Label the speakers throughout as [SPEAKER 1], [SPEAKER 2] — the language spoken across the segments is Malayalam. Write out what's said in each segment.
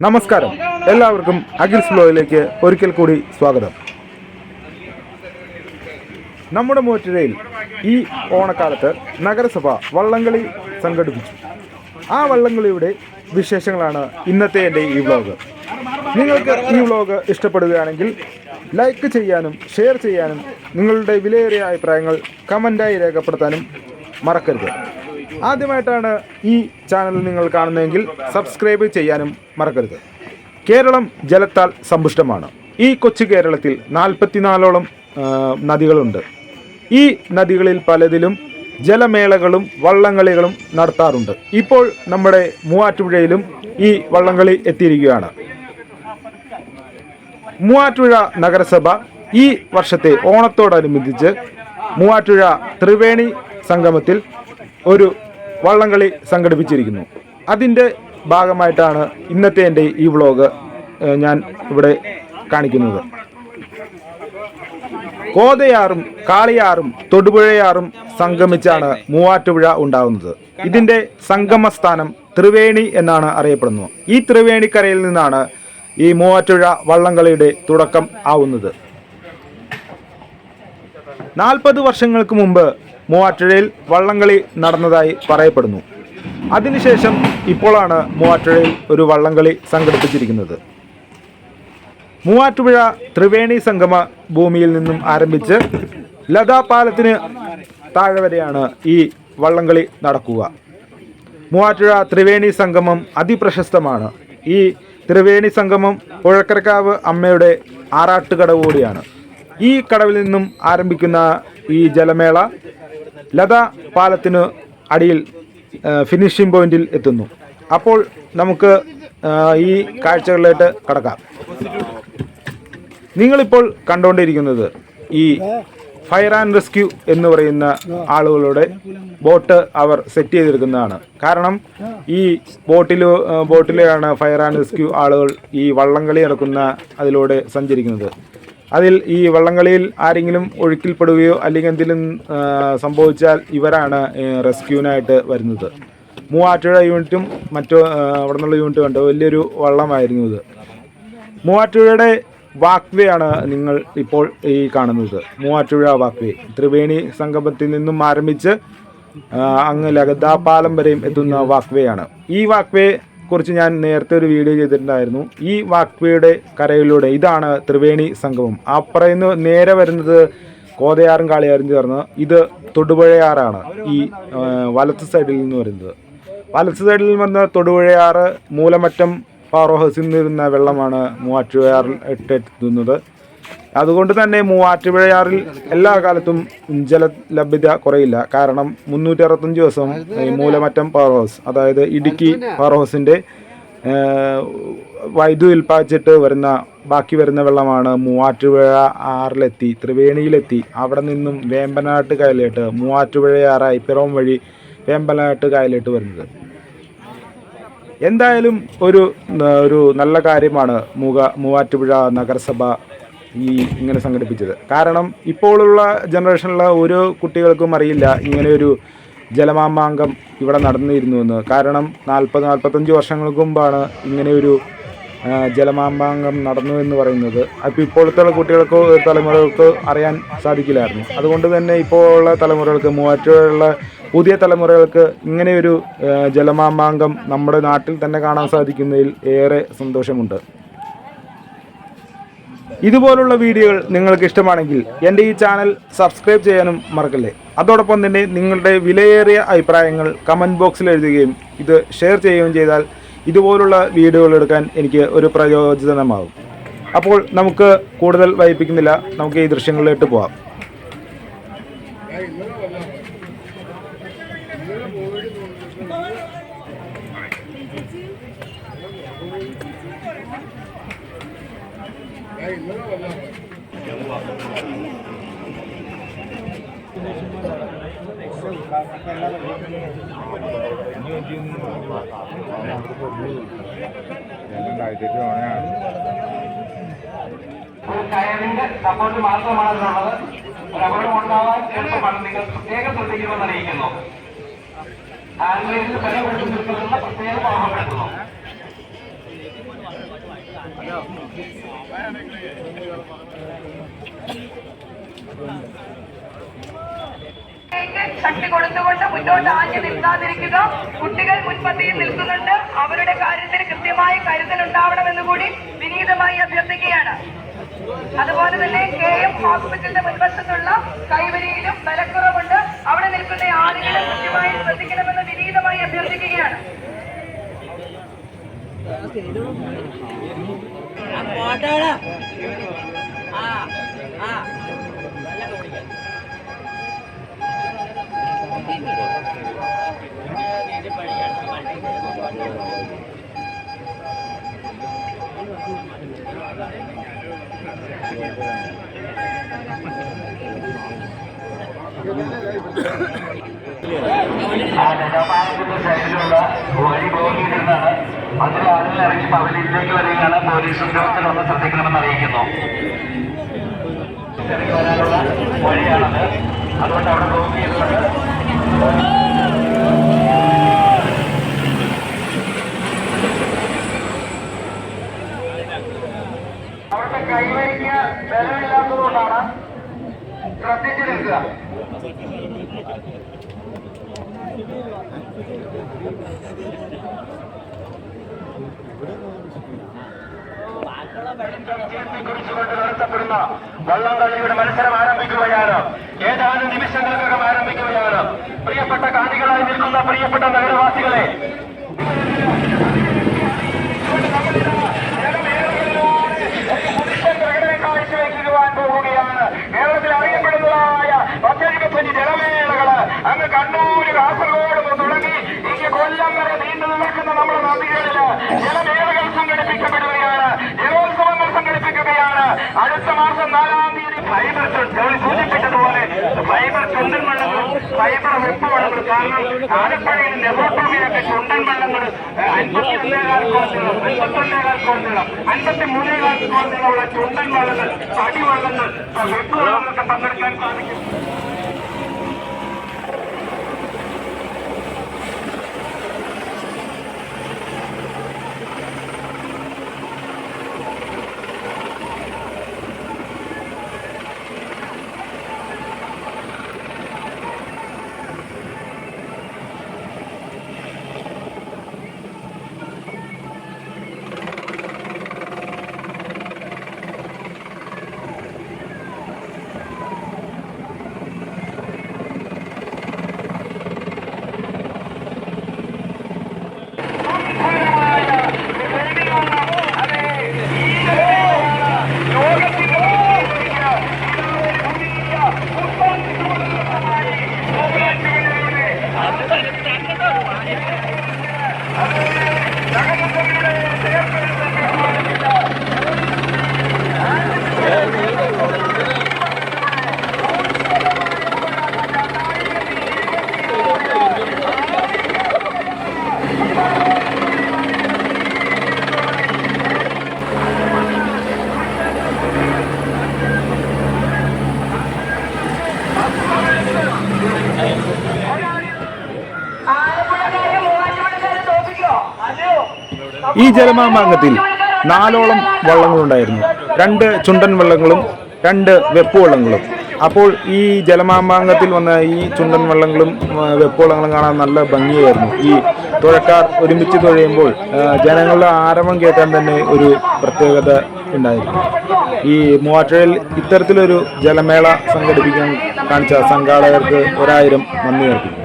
[SPEAKER 1] നമസ്കാരം, എല്ലാവർക്കും അഖിൽസ് വ്ലോഗിലേക്ക് ഒരിക്കൽ കൂടി സ്വാഗതം. നമ്മുടെ മൂവാറ്റുപുഴയിൽ ഈ ഓണക്കാലത്ത് നഗരസഭ വള്ളംകളി സംഘടിപ്പിച്ചു. ആ വള്ളംകളിയുടെ വിശേഷങ്ങളാണ് ഇന്നത്തെ എൻ്റെ ഈ വ്ലോഗ്. നിങ്ങൾക്ക് ഈ വ്ലോഗ് ഇഷ്ടപ്പെടുകയാണെങ്കിൽ ലൈക്ക് ചെയ്യാനും ഷെയർ ചെയ്യാനും നിങ്ങളുടെ വിലയേറിയ അഭിപ്രായങ്ങൾ കമൻറ്റായി രേഖപ്പെടുത്താനും മറക്കരുത്. ആദ്യമായിട്ടാണ് ഈ ചാനൽ നിങ്ങൾ കാണുന്നതെങ്കിൽ സബ്സ്ക്രൈബ് ചെയ്യാനും മറക്കരുത്. കേരളം ജലത്താൽ സമ്പുഷ്ടമാണ്. ഈ കൊച്ചു കേരളത്തിൽ 44ഓളം നദികളുണ്ട്. ഈ നദികളിൽ പലതിലും ജലമേളകളും വള്ളംകളികളും നടത്താറുണ്ട്. ഇപ്പോൾ നമ്മുടെ മൂവാറ്റുപുഴയിലും ഈ വള്ളംകളി എത്തിയിരിക്കുകയാണ്. മൂവാറ്റുപുഴ നഗരസഭ ഈ വർഷത്തെ ഓണത്തോടനുബന്ധിച്ച് മൂവാറ്റുപുഴ ത്രിവേണി സംഗമത്തിൽ ഒരു വള്ളംകളി സംഘടിപ്പിച്ചിരിക്കുന്നു. അതിൻ്റെ ഭാഗമായിട്ടാണ് ഇന്നത്തെ എൻ്റെ ഈ വ്ലോഗ് ഞാൻ ഇവിടെ കാണിക്കുന്നത്. കോതയാറും കാളിയാറും തൊടുപുഴയാറും സംഗമിച്ചാണ് മൂവാറ്റുപുഴ ഉണ്ടാകുന്നത്. ഇതിൻ്റെ സംഗമസ്ഥാനം ത്രിവേണി എന്നാണ് അറിയപ്പെടുന്നത്. ഈ ത്രിവേണിക്കരയിൽ നിന്നാണ് ഈ മൂവാറ്റുപുഴ വള്ളംകളിയുടെ തുടക്കം ആവുന്നത്. 40 വർഷങ്ങൾക്ക് മുമ്പ് മൂവാറ്റുപുഴയിൽ വള്ളംകളി നടന്നതായി പറയപ്പെടുന്നു. അതിനുശേഷം ഇപ്പോഴാണ് മൂവാറ്റുപുഴയിൽ ഒരു വള്ളംകളി സംഘടിപ്പിച്ചിരിക്കുന്നത്. മൂവാറ്റുപുഴ ത്രിവേണി സംഗമ ഭൂമിയിൽ നിന്നും ആരംഭിച്ച് ലതാ പാലത്തിന് താഴെ വരെയാണ് ഈ വള്ളംകളി നടക്കുക. മൂവാറ്റുപുഴ ത്രിവേണി സംഗമം അതിപ്രശസ്തമാണ്. ഈ ത്രിവേണി സംഗമം പുഴക്കരക്കാവ് അമ്മയുടെ ആറാട്ടുകടവ് കൂടിയാണ്. ഈ കടവിൽ നിന്നും ആരംഭിക്കുന്ന ഈ ജലമേള ലതാ പാലത്തിന് അടിയിൽ ഫിനിഷിംഗ് പോയിന്റിൽ എത്തുന്നു. അപ്പോൾ നമുക്ക് ഈ കാഴ്ചകളിലേക്ക് കടക്കാം. നിങ്ങളിപ്പോൾ കണ്ടുകൊണ്ടിരിക്കുന്നത് ഈ ഫയർ ആൻഡ് റെസ്ക്യൂ എന്ന് പറയുന്ന ആളുകളുടെ ബോട്ട് അവർ സെറ്റ് ചെയ്തെടുക്കുന്നതാണ്. കാരണം ഈ ബോട്ടിലാണ് ഫയർ ആൻഡ് റെസ്ക്യൂ ആളുകൾ ഈ വള്ളംകളി നടക്കുന്ന അതിലൂടെ സഞ്ചരിക്കുന്നത്. അതിൽ ഈ വള്ളംകളിയിൽ ആരെങ്കിലും ഒഴുക്കിൽപ്പെടുകയോ അല്ലെങ്കിൽ എന്തെങ്കിലും സംഭവിച്ചാൽ ഇവരാണ് റെസ്ക്യൂവിനായിട്ട് വരുന്നത്. മൂവാറ്റുപുഴ യൂണിറ്റും മറ്റു അവിടെ നിന്നുള്ള യൂണിറ്റും ഉണ്ട്. വലിയൊരു വള്ളമായിരുന്നു ഇത്. മൂവാറ്റുപുഴയുടെ വാക്വേ ആണ് നിങ്ങൾ ഇപ്പോൾ ഈ കാണുന്നത്. മൂവാറ്റുപുഴ വാക്വേ ത്രിവേണി സംഗമത്തിൽ നിന്നും ആരംഭിച്ച് അങ്ങ് ലഗദാപാലം വരെയും എത്തുന്ന വാക്വേ ആണ്. ഈ വാക്വേ കുറിച്ച് ഞാൻ നേരത്തെ ഒരു വീഡിയോ ചെയ്തിട്ടുണ്ടായിരുന്നു. ഈ വാക്വേയുടെ കരയിലൂടെ ഇതാണ് ത്രിവേണി സംഗമം. അപ്പുറന്ന് നേരെ വരുന്നത് കോതയാറും കാളിയാറും ചേർന്ന് ഇത് തൊടുപുഴയാറാണ്. ഈ വലത്ത് സൈഡിൽ നിന്ന് വരുന്നത്. വലത്ത് സൈഡിൽ വന്ന തൊടുപുഴയാറ് മൂലമറ്റം പവർ ഹൗസിൽ നിന്നിരുന്ന വെള്ളമാണ് മൂവാറ്റുപുഴയാറിൽ എത്തുന്നത്. അതുകൊണ്ട് തന്നെ മൂവാറ്റുപുഴയാറിൽ എല്ലാ കാലത്തും ജലലഭ്യത കുറയില്ല. കാരണം 365 ദിവസം ഈ മൂലമറ്റം പവർ ഹൗസ്, അതായത് ഇടുക്കി പവർ ഹൗസിൻ്റെ വൈദ്യുതി ഉൽപ്പാദിച്ചിട്ട് ബാക്കി വരുന്ന വെള്ളമാണ് മൂവാറ്റുപുഴ ആറിലെത്തി ത്രിവേണിയിലെത്തി അവിടെ നിന്നും വേമ്പനാട്ട് കായലിലോട്ട് മൂവാറ്റുപുഴയാറായി പിറവം വഴി വേമ്പനാട്ട് കായലിലോട്ട് വരുന്നത്. എന്തായാലും ഒരു നല്ല കാര്യമാണ് മൂവാറ്റുപുഴ നഗരസഭ ഇങ്ങനെ സംഘടിപ്പിച്ചത്. കാരണം ഇപ്പോഴുള്ള ജനറേഷനിലുള്ള ഓരോ കുട്ടികൾക്കും അറിയില്ല ഇങ്ങനെയൊരു ജലമാമാങ്കം ഇവിടെ നടന്നിരുന്നുവെന്ന്. കാരണം 40-45 വർഷങ്ങൾക്ക് മുമ്പാണ് ഇങ്ങനെയൊരു ജലമാമാങ്കം നടന്നു എന്ന് പറയുന്നത്. അപ്പോൾ ഇപ്പോഴത്തെ കുട്ടികൾക്കോ തലമുറകൾക്ക് അറിയാൻ സാധിക്കില്ലായിരുന്നു. അതുകൊണ്ട് തന്നെ ഇപ്പോൾ ഉള്ള തലമുറകൾക്ക് മൂവാറ്റുപുഴയുള്ള പുതിയ തലമുറകൾക്ക് ഇങ്ങനെയൊരു ജലമാമാങ്കം നമ്മുടെ നാട്ടിൽ തന്നെ കാണാൻ സാധിക്കുന്നതിൽ ഏറെ സന്തോഷമുണ്ട്. ഇതുപോലുള്ള വീഡിയോകൾ നിങ്ങൾക്ക് ഇഷ്ടമാണെങ്കിൽ എൻ്റെ ഈ ചാനൽ സബ്സ്ക്രൈബ് ചെയ്യാനും മറക്കല്ലേ. അതോടൊപ്പം തന്നെ നിങ്ങളുടെ വിലയേറിയ അഭിപ്രായങ്ങൾ കമൻറ്റ് ബോക്സിൽ എഴുതുകയും ഇത് ഷെയർ ചെയ്യുകയും ചെയ്താൽ ഇതുപോലുള്ള വീഡിയോകൾ എടുക്കാൻ എനിക്ക് ഒരു പ്രയോജനമാകും. അപ്പോൾ നമുക്ക് കൂടുതൽ വൈകിപ്പിക്കുന്നില്ല, നമുക്ക് ഈ ദൃശ്യങ്ങളിലേക്ക് പോകാം.
[SPEAKER 2] കയറിന്റെ സപ്പോർട്ട് മാത്രമാണുള്ളത്. അപകടം ഉണ്ടാവാൻ എളുപ്പമാണ്. നിങ്ങൾ പ്രത്യേകം ശ്രദ്ധിക്കുമെന്ന് അറിയിക്കുന്നു. ആംബുലൻസിൽ ബലപ്പെടുത്തി നിർത്തുന്ന പ്രത്യേകം ഓർമ്മപ്പെടുത്തുന്നു.
[SPEAKER 3] ശക്തി കൊടുത്തുകൊണ്ട് മുന്നോട്ട് ആഞ്ഞു നിൽക്കാതിരിക്കുക. കുട്ടികൾ മുൻപന്തിയിൽ നിൽക്കുന്നുണ്ട്, അവരുടെ കാര്യത്തിൽ കൃത്യമായ കരുതലുണ്ടാവണമെന്ന് കൂടി വിനീതമായി അഭ്യർത്ഥിക്കുകയാണ്. അതുപോലെ തന്നെ KM ഹോസ്പിറ്റലിന്റെ മുൻവശത്തുള്ള കൈവരിയിലും ബലക്കുറവുണ്ട്, അവിടെ നിൽക്കുന്ന ആളുകളെ കൃത്യമായി ശ്രദ്ധിക്കണമെന്ന് വിനീതമായി അഭ്യർത്ഥിക്കുകയാണ്.
[SPEAKER 2] സൈഡിലുള്ള വഴി ബ്ലോക്കിയിട്ടിരുന്നാണ്. അതിലെ ആളുകൾ ഇറങ്ങി പവലിയിലേക്ക് വരികയാണ്. പോലീസ് ഉദ്യോഗസ്ഥർ ഒന്ന് ശ്രദ്ധിക്കണമെന്ന് അറിയിക്കുന്നു. ഇറങ്ങി വരാനുള്ള വഴിയാണത്, അതുകൊണ്ട് അവിടെ ബ്ലോക്ക് ചെയ്തിട്ടുണ്ട്. അവരുടെ കൈവരിക്ക് ബലമില്ലാത്തതുകൊണ്ടാണ്, ശ്രദ്ധിച്ചു നിൽക്കുക. കുറിച്ചുകൊണ്ട് നടത്തപ്പെടുന്ന വള്ളംകളിയുടെ മത്സരം ആരംഭിക്കുകയാണ്. ഏതാനും നിമിഷങ്ങൾക്കകം ആരംഭിക്കുകയാണ്. പ്രിയപ്പെട്ട കാണികളായി നിൽക്കുന്ന പ്രിയപ്പെട്ട നഗരവാസികളെ, പ്രകടനം കാഴ്ചവെക്കുവാൻ പോവുകയാണ്. കേരളത്തിൽ അറിയപ്പെടുന്നതായ പച്ചരിക്കപ്പഞ്ഞി ജലമേളകള് അങ്ങ് കണ്ണൂര്, കാസർഗോഡ് തുടങ്ങി ഇങ്ങ് കൊല്ലം വരെ നീണ്ടു നിൽക്കുന്ന നമ്മുടെ നദികളില് ജലമേളകൾ സംഘടിപ്പിക്കപ്പെടുകയാണ്. ജലോത്സവങ്ങൾ സംഘടിപ്പിക്കുകയാണ്. അടുത്ത മാസം 4-ാം തീയതി ഫൈബർ സൂചിപ്പിച്ചതുപോലെ ഫൈബർ ചുണ്ടൻ വെള്ളങ്ങളും ഫൈബർ വെപ്പ് വെള്ളങ്ങൾ, കാരണം ആലപ്പുഴയിൽ നെഹ്റുവിലൊക്കെ ചുണ്ടൻ വെള്ളങ്ങൾ 51 കോടികളും 52 കോടികളും 53 കോടികളുള്ള ചുണ്ടൻ വെള്ളങ്ങൾ, അടിവെള്ളങ്ങൾ, വെപ്പ് വെള്ളങ്ങളൊക്കെ പങ്കെടുക്കാൻ സാധിക്കും.
[SPEAKER 1] ഈ ജലമാമാങ്കത്തിൽ 4ഓളം വള്ളങ്ങളുണ്ടായിരുന്നു. 2 ചുണ്ടൻ വള്ളങ്ങളും 2 വെപ്പ് വള്ളങ്ങളും. അപ്പോൾ ഈ ജലമാമാങ്കത്തിൽ വന്ന ഈ ചുണ്ടൻ വള്ളങ്ങളും വെപ്പ് വള്ളങ്ങളും കാണാൻ നല്ല ഭംഗിയായിരുന്നു. ഈ തുഴക്കാർ ഒരുമിച്ച് തുഴയുമ്പോൾ ജനങ്ങളുടെ ആരവം കേൾക്കാൻ തന്നെ ഒരു പ്രത്യേകത ഉണ്ടായിരുന്നു. ഈ മൂവാറ്റുപുഴയിൽ ഇത്തരത്തിലൊരു ജലമേള സംഘടിപ്പിക്കാൻ കാണിച്ച സംഘാടകർക്ക് 1000 നന്ദി അർപ്പിക്കുന്നു.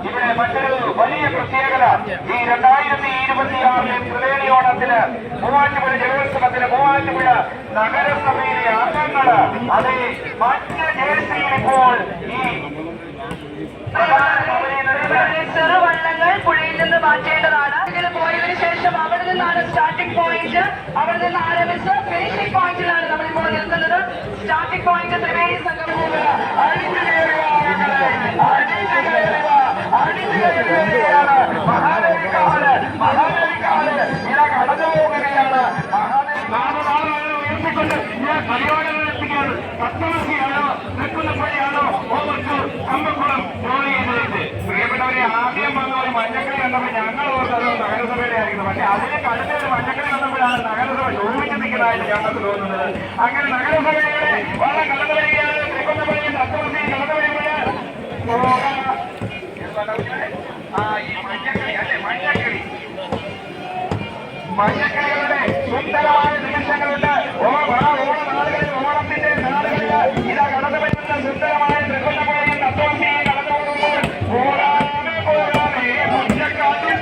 [SPEAKER 2] ഇവിടെ മറ്റൊരു വലിയ പ്രത്യേകത, ഈ 2026 ത്രിവേണിയോണത്തിന് മൂവാറ്റുപുഴ ജലോത്സവത്തിന് മൂവാറ്റുപുഴ നഗരസഭയിലെ അംഗങ്ങള് അത് മറ്റ് ജേഴ്സിയിൽ ഇപ്പോൾ ഈ
[SPEAKER 3] ചെറുവള്ളങ്ങൾ പുഴയിൽ നിന്ന് മാറ്റേണ്ടതാണ്. ഇതിൽ പോയതിനു ശേഷം അവിടെ നിന്നാണ് സ്റ്റാർട്ടിംഗ് പോയിന്റ്, അവിടെ നിന്ന് ആരംഭിച്ച് ഫിനിഷിംഗ് പോയിന്റിലാണ് നമ്മളിപ്പോൾ നിൽക്കുന്നത്. സ്റ്റാർട്ടിംഗ് പോയിന്റ് ത്രിവേണി സംഗമം മഹാനവിക്കാട് ഇതാ കടന്നു പോകുകയാണ്. ഉയർത്തിക്കൊണ്ട് പരിപാടികൾ എത്തിക്കുകയാണ്. പത്തമസിയാണോ, തൃക്കുന്നപ്പള്ളിയാണോ, ഓവർച്ചൂർ, കമ്പക്കുളം, പ്രിയപ്പെട്ടവരെ, ആദ്യം
[SPEAKER 2] വന്ന ഒരു മഞ്ഞക്കളി കണ്ടപ്പോൾ ഞങ്ങൾ ഓർത്തത് നഗരസഭയുടെ ആയിരിക്കുന്നു. പക്ഷെ അതിനെ കടുത്തൊരു മഞ്ഞക്കളി വന്നപ്പോഴാണ് നഗരസഭ ചോദിച്ചു നിൽക്കുന്നതായിട്ട് ഞങ്ങൾക്ക് തോന്നുന്നത്. അങ്ങനെ നഗരസഭയുടെ വള്ളം കടന്നു വരികയാണ്. തൃക്കൊന്നപ്പള്ളിയിൽ തത്വമസിയിൽ കടന്നു വരുമ്പോൾ ഈ മഞ്ഞക്കളി അല്ലെ മഞ്ഞക്കളികളുടെ സുന്ദരമായ നിമിഷങ്ങളുണ്ട്. ഓണനാളുകളിൽ ഓണത്തിന്റെ നാളുകളിൽ ഇതാ കടന്നു വരുന്ന സുന്ദരമായ തൃക്കൊന്നപ്പള്ളിയിൽ തത്വമസിയിൽ കടന്നു പോകുമ്പോൾ പോരാമേ മുറ്റക്കാട്ടിൽ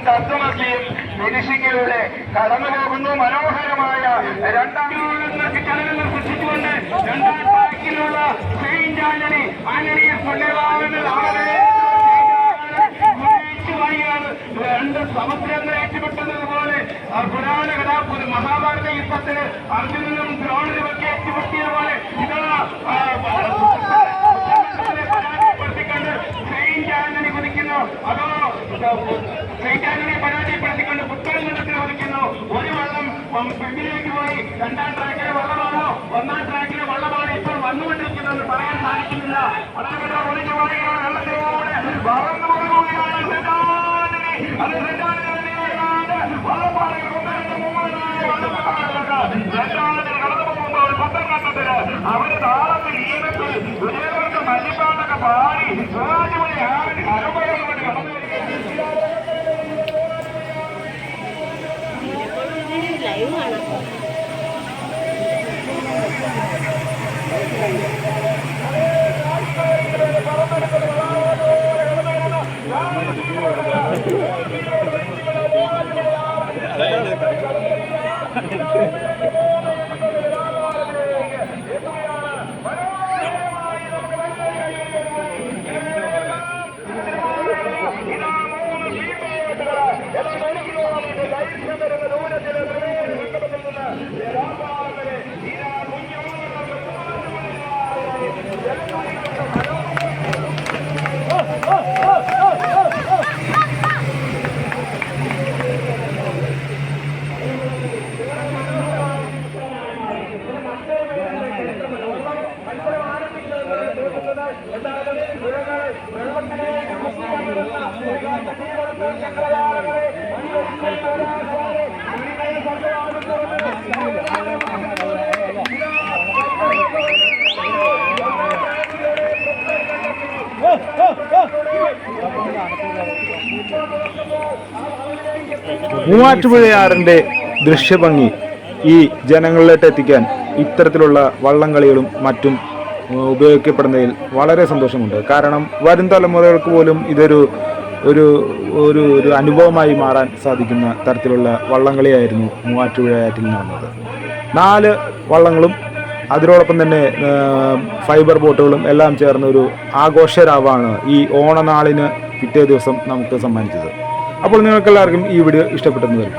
[SPEAKER 2] തത്വമസിയും ഫിനിഷിങ്ങിലൂടെ കടന്നു പോകുന്നു. മനോഹരമായ രണ്ടാം ചലനങ്ങൾ സൃഷ്ടിച്ചുകൊണ്ട് രണ്ടാം ട്രാക്കിലുള്ള സെയിന്റ് ആന്റണിയെ രണ്ട് സമുദ്രങ്ങൾ ഏറ്റുമുട്ടുന്നതുപോലെ പുരാണ കഥാ മഹാഭാരത യുദ്ധത്തിന് അർജുനനും ദ്രോണനുമൊക്കെ ഏറ്റുമുട്ടിയതുപോലെ ഇതാ പരാജയപ്പെടുത്തിക്കൊണ്ട് സെയിന്റ് ആന്റണി കുതിക്കുന്നു. അതോ സെയിന്റ് ആന്റണിയെ പരാജയപ്പെടുത്തിക്കൊണ്ട് പുത്തൻകുന്നത്തിൽ കുതിക്കുന്നു. ഒരു വള്ളം പിന്നിലേക്ക് പോയി രണ്ടാം ട്രാക്കിലെ വള്ളമാണോ ഒന്നാം ട്രാക്കിലെ വള്ളമാണ് ഇപ്പോൾ വന്നുകൊണ്ടിരിക്കുന്നതെന്ന് പറയാൻ സാധിക്കുന്നില്ല. വളരെ ഒളിഞ്ഞു പറയുകയാണ്. വെള്ളത്തിലൂടെ വളർന്നു പോകുകയാണ് അത് കടന്നു പോകുമ്പോൾ പത്തനംതിട്ട അവര് താളത്തിൽ ഈരത്തിൽ വിജയവർക്ക് മല്ലിപ്പാട്ടൊക്കെ പാടി സ്വരാജ്യമണി അരമ്പഴം കൊണ്ട് കടന്നു
[SPEAKER 1] മൂവാറ്റുപുഴയാറിന്റെ ദൃശ്യഭംഗി ഈ ജനങ്ങളിലേക്ക് എത്തിക്കാൻ ഇത്തരത്തിലുള്ള വള്ളംകളികളും മറ്റും ഉപയോഗിക്കപ്പെടുന്നതിൽ വളരെ സന്തോഷമുണ്ട്. കാരണം വരും തലമുറകൾക്ക് പോലും ഇതൊരു ഒരു ഒരു ഒരു അനുഭവമായി മാറാൻ സാധിക്കുന്ന തരത്തിലുള്ള വള്ളംകളിയായിരുന്നു മൂവാറ്റുപുഴയാറ്റിൽ നടന്നത്. 4 വള്ളങ്ങളും അതിനോടൊപ്പം തന്നെ ഫൈബർ ബോട്ടുകളും എല്ലാം ചേർന്ന ഒരു ആഘോഷരാവാണ് ഈ ഓണനാളിന് പിറ്റേ ദിവസം നമുക്ക് സമ്മാനിച്ചത്. അപ്പോൾ നിങ്ങൾക്കെല്ലാവർക്കും ഈ വീഡിയോ ഇഷ്ടപ്പെട്ടെന്ന് വരും.